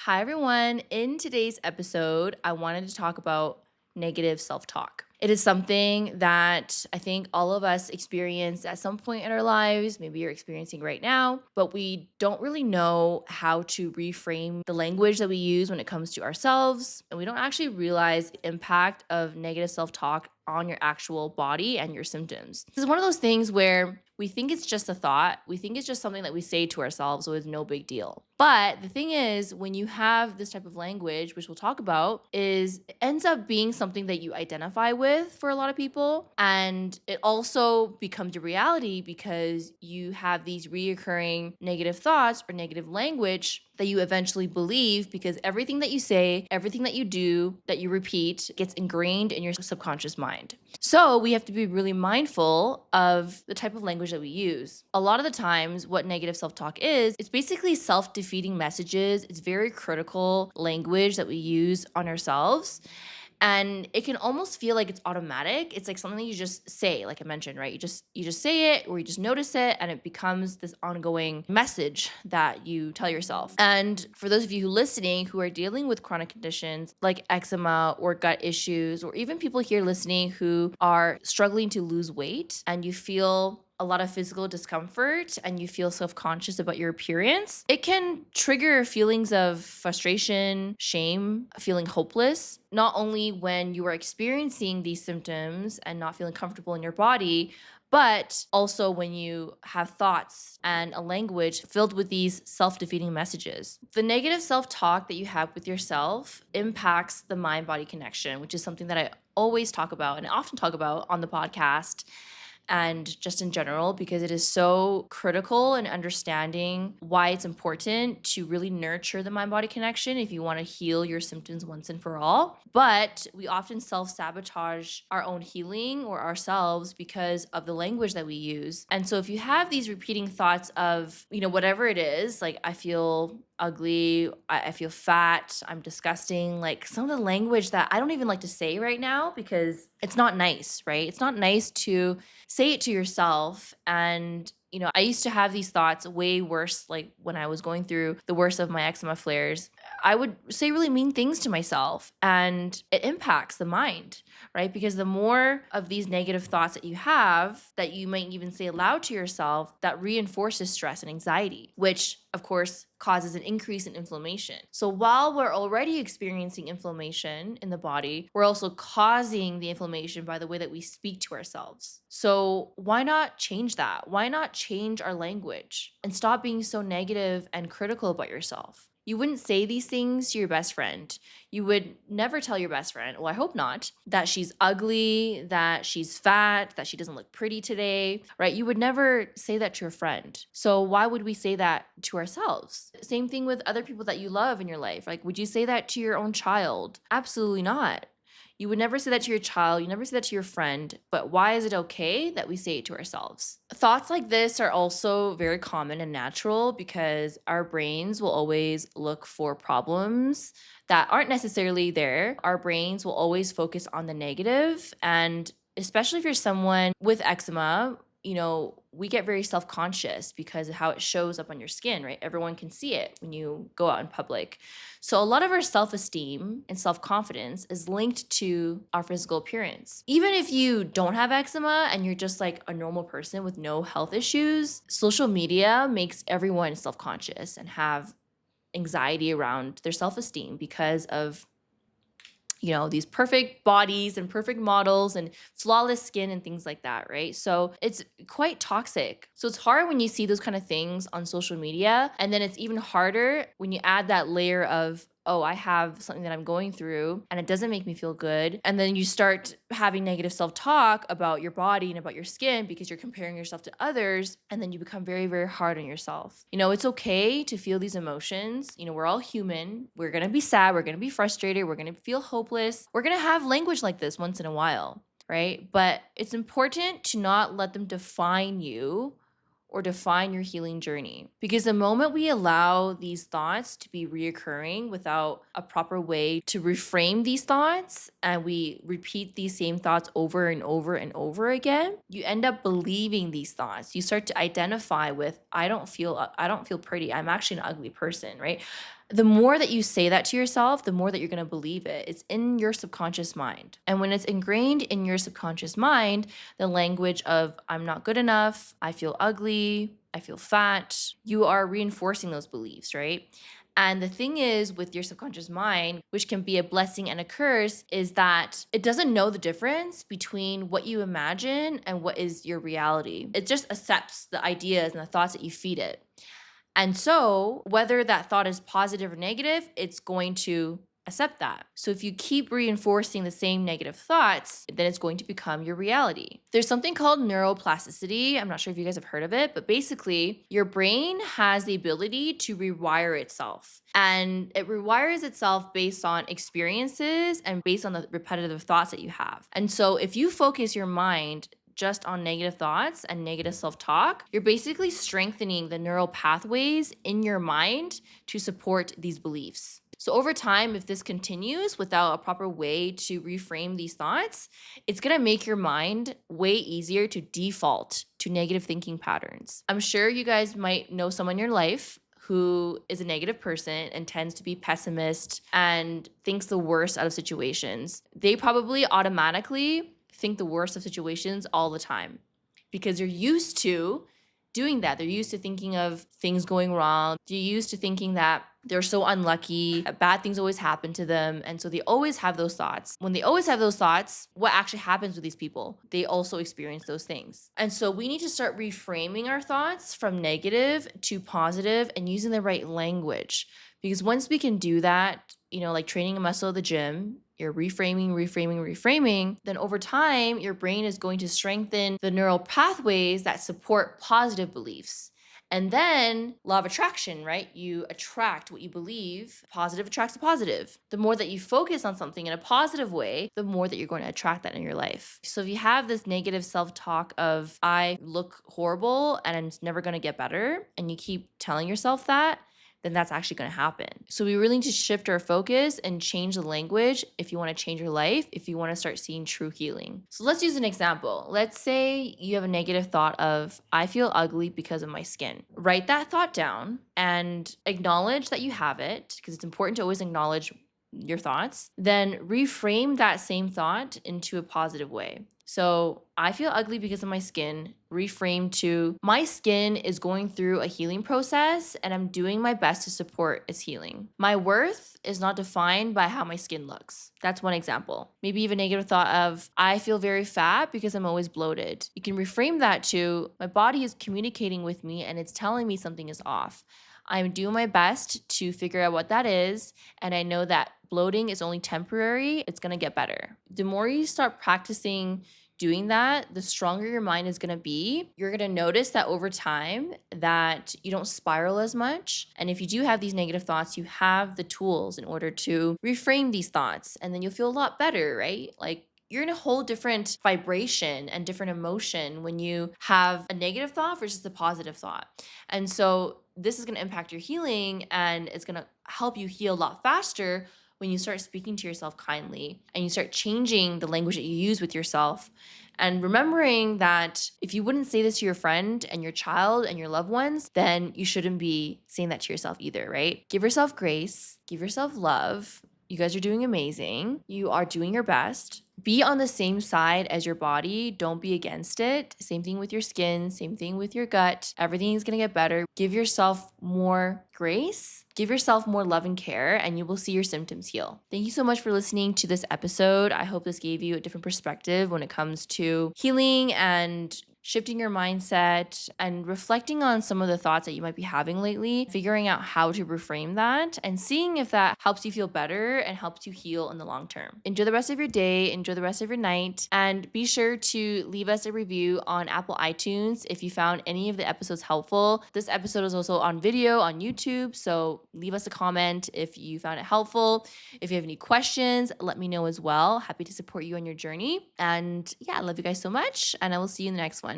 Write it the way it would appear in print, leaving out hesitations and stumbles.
Hi, everyone. In today's episode, I wanted to talk about negative self talk. It is something that I think all of us experience at some point in our lives. Maybe you're experiencing right now, but we don't really know how to reframe the language that we use when it comes to ourselves. And we don't actually realize the impact of negative self talk on your actual body and your symptoms. This is one of those things where we think it's just a thought. We think it's just something that we say to ourselves, so it's no big deal. But the thing is, when you have this type of language, which we'll talk about, is it ends up being something that you identify with for a lot of people. And it also becomes a reality because you have these reoccurring negative thoughts or negative language that you eventually believe because everything that you say, everything that you do, that you repeat gets ingrained in your subconscious mind. So we have to be really mindful of the type of language that we use. A lot of the times, what negative self talk is, it's basically self defeating messages. It's very critical language that we use on ourselves. And it can almost feel like it's automatic. It's like something you just say, like I mentioned, right? You just say it or you just notice it and it becomes this ongoing message that you tell yourself. And for those of you who listening who are dealing with chronic conditions like eczema or gut issues, or even people here listening who are struggling to lose weight and you feel a lot of physical discomfort and you feel self-conscious about your appearance, it can trigger feelings of frustration, shame, feeling hopeless, not only when you are experiencing these symptoms and not feeling comfortable in your body, but also when you have thoughts and a language filled with these self-defeating messages. The negative self-talk that you have with yourself impacts the mind-body connection, which is something that I always talk about and often talk about on the podcast and just in general, because it is so critical in understanding why it's important to really nurture the mind body connection if you want to heal your symptoms once and for all. But we often self sabotage our own healing or ourselves because of the language that we use. And so if you have these repeating thoughts of, whatever it is, like I feel ugly, I feel fat, I'm disgusting, like some of the language that I don't even like to say right now because it's not nice, right? It's not nice to say it to yourself. And I used to have these thoughts way worse, like when I was going through the worst of my eczema flares. I would say really mean things to myself and it impacts the mind, right? Because the more of these negative thoughts that you have that you might even say aloud to yourself, that reinforces stress and anxiety, which of course causes an increase in inflammation. So while we're already experiencing inflammation in the body, we're also causing the inflammation by the way that we speak to ourselves. So why not change that? Why not change our language and stop being so negative and critical about yourself? You wouldn't say these things to your best friend. You would never tell your best friend, well, I hope not, that she's ugly, that she's fat, that she doesn't look pretty today, right? You would never say that to your friend. So why would we say that to ourselves? Same thing with other people that you love in your life. Like, would you say that to your own child? Absolutely not. You would never say that to your child. You never say that to your friend. But why is it okay that we say it to ourselves? Thoughts like this are also very common and natural because our brains will always look for problems that aren't necessarily there. Our brains will always focus on the negative. And especially if you're someone with eczema, we get very self-conscious because of how it shows up on your skin, right? Everyone can see it when you go out in public. So a lot of our self-esteem and self-confidence is linked to our physical appearance. Even if you don't have eczema and you're just like a normal person with no health issues, social media makes everyone self-conscious and have anxiety around their self-esteem because of these perfect bodies and perfect models and flawless skin and things like that, right? So it's quite toxic. So it's hard when you see those kind of things on social media. And then it's even harder when you add that layer of, oh, I have something that I'm going through and it doesn't make me feel good. And then you start having negative self-talk about your body and about your skin because you're comparing yourself to others. And then you become very, very hard on yourself. It's okay to feel these emotions. We're all human. We're going to be sad. We're going to be frustrated. We're going to feel hopeless. We're going to have language like this once in a while, right? But it's important to not let them define you or define your healing journey. Because the moment we allow these thoughts to be reoccurring without a proper way to reframe these thoughts, and we repeat these same thoughts over and over and over again, you end up believing these thoughts. You start to identify with, I don't feel pretty. I'm actually an ugly person, right? The more that you say that to yourself, the more that you're going to believe it. It's in your subconscious mind. And when it's ingrained in your subconscious mind, the language of I'm not good enough, I feel ugly, I feel fat, you are reinforcing those beliefs, right? And the thing is with your subconscious mind, which can be a blessing and a curse, is that it doesn't know the difference between what you imagine and what is your reality. It just accepts the ideas and the thoughts that you feed it. And so, whether that thought is positive or negative, it's going to accept that. So, if you keep reinforcing the same negative thoughts, then it's going to become your reality. There's something called neuroplasticity. I'm not sure if you guys have heard of it, but basically, your brain has the ability to rewire itself. And it rewires itself based on experiences and based on the repetitive thoughts that you have. And so, if you focus your mind just on negative thoughts and negative self talk, you're basically strengthening the neural pathways in your mind to support these beliefs. So, over time, if this continues without a proper way to reframe these thoughts, it's gonna make your mind way easier to default to negative thinking patterns. I'm sure you guys might know someone in your life who is a negative person and tends to be pessimist and thinks the worst out of situations. They probably automatically think the worst of situations all the time because they're used to doing that. They're used to thinking of things going wrong. They're used to thinking that they're so unlucky, bad things always happen to them. And so they always have those thoughts. When they always have those thoughts, what actually happens with these people? They also experience those things. And so we need to start reframing our thoughts from negative to positive and using the right language. Because once we can do that, like training a muscle at the gym, you're reframing, then over time, your brain is going to strengthen the neural pathways that support positive beliefs. And then law of attraction, right? You attract what you believe. Positive attracts the positive. The more that you focus on something in a positive way, the more that you're going to attract that in your life. So if you have this negative self-talk of I look horrible and I'm never going to get better, and you keep telling yourself that, then that's actually going to happen. So we really need to shift our focus and change the language if you want to change your life, if you want to start seeing true healing. So let's use an example. Let's say you have a negative thought of, I feel ugly because of my skin. Write that thought down and acknowledge that you have it, because it's important to always acknowledge your thoughts. Then reframe that same thought into a positive way. So I feel ugly because of my skin, reframe to my skin is going through a healing process and I'm doing my best to support its healing. My worth is not defined by how my skin looks. That's one example. Maybe even a negative thought of I feel very fat because I'm always bloated. You can reframe that to my body is communicating with me and it's telling me something is off. I'm doing my best to figure out what that is, and I know that bloating is only temporary. It's going to get better. The more you start practicing doing that, the stronger your mind is going to be. You're going to notice that over time that you don't spiral as much. And if you do have these negative thoughts, you have the tools in order to reframe these thoughts, and then you'll feel a lot better, right? Like you're in a whole different vibration and different emotion when you have a negative thought versus a positive thought. And so this is going to impact your healing, and it's going to help you heal a lot faster when you start speaking to yourself kindly and you start changing the language that you use with yourself. And remembering that if you wouldn't say this to your friend and your child and your loved ones, then you shouldn't be saying that to yourself either, right? Give yourself grace, give yourself love. You guys are doing amazing. You are doing your best. Be on the same side as your body. Don't be against it. Same thing with your skin, same thing with your gut. Everything is going to get better. Give yourself more grace. Give yourself more love and care, and you will see your symptoms heal. Thank you so much for listening to this episode. I hope this gave you a different perspective when it comes to healing and shifting your mindset and reflecting on some of the thoughts that you might be having lately, figuring out how to reframe that and seeing if that helps you feel better and helps you heal in the long term. Enjoy the rest of your day, enjoy the rest of your night, and be sure to leave us a review on Apple iTunes if you found any of the episodes helpful. This episode is also on video on YouTube, so leave us a comment if you found it helpful. If you have any questions, let me know as well. Happy to support you on your journey. And yeah, I love you guys so much, and I will see you in the next one.